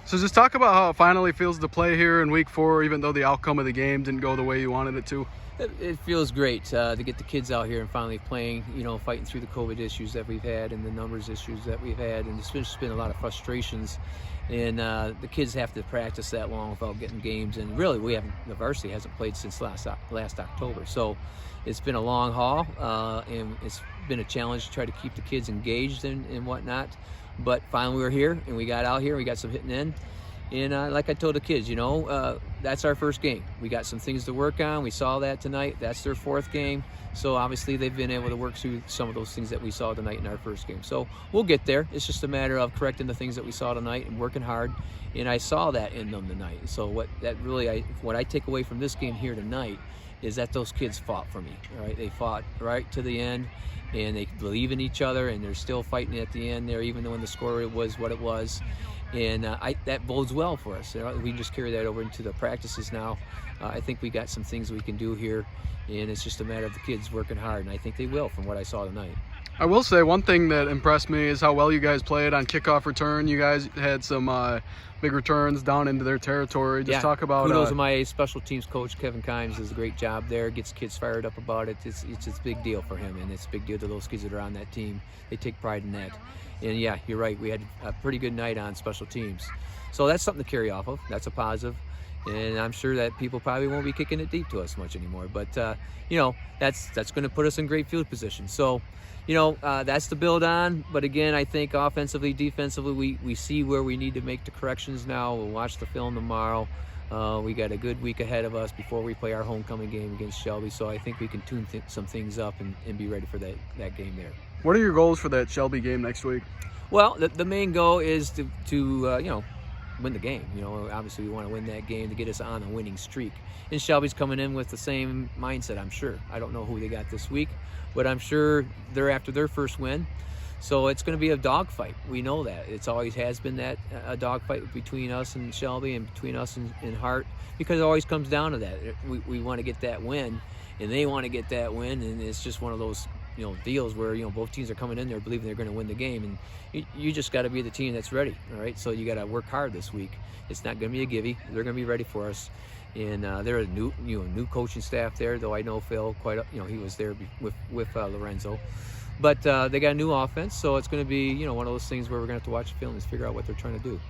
So just talk about how it finally feels to play here in week 4, even though the outcome of the game didn't go the way you wanted it to. It feels great to get the kids out here and finally playing, fighting through the COVID issues that we've had and the numbers issues that we've had. And it's just been a lot of frustrations. And the kids have to practice that long without getting games. And really, the varsity hasn't played since last October. So it's been a long haul, and it's been a challenge to try to keep the kids engaged and whatnot. But finally we're here, and we got out here, we got some hitting in. And like I told the kids, that's our first game. We got some things to work on. We saw that tonight. That's their 4th game. So obviously they've been able to work through some of those things that we saw tonight in our first game. So we'll get there. It's just a matter of correcting the things that we saw tonight and working hard. And I saw that in them tonight. So what I take away from this game here tonight is that those kids fought for me. All right, they fought right to the end, and they believe in each other, and they're still fighting at the end there, even though when the score was what it was. And that bodes well for us. We just carry that over into the practices now. I think we got some things we can do here, and it's just a matter of the kids working hard, and I think they will from what I saw tonight. I will say one thing that impressed me is how well you guys played on kickoff return. You guys had some big returns down into their territory. Just talk about kudos to my special teams coach, Kevin Kimes, does a great job there. Gets kids fired up about it. It's a big deal for him, and it's a big deal to those kids that are on that team. They take pride in that. And yeah, you're right. We had a pretty good night on special teams. So that's something to carry off of. That's a positive. And I'm sure that people probably won't be kicking it deep to us much anymore. But, that's going to put us in great field position. So, that's the build on. But again, I think offensively, defensively, we see where we need to make the corrections now. We'll watch the film tomorrow. We got a good week ahead of us before we play our homecoming game against Shelby. So I think we can tune some things up and be ready for that game there. What are your goals for that Shelby game next week? Well, the main goal is to win the game. Obviously we want to win that game to get us on a winning streak. And Shelby's coming in with the same mindset, I'm sure. I don't know who they got this week, but I'm sure they're after their first win. So it's going to be a dogfight. We know that. It's always has been that, a dogfight between us and Shelby and between us and Hart, because it always comes down to that. We want to get that win, and they want to get that win, and it's just one of those deals where both teams are coming in there believing they're going to win the game, and you just got to be the team that's ready. All right, so you got to work hard this week. It's not going to be a gimme. They're going to be ready for us, and they're a new coaching staff there. Though I know Phil he was there with Lorenzo, but they got a new offense, so it's going to be one of those things where we're going to have to watch the film and figure out what they're trying to do.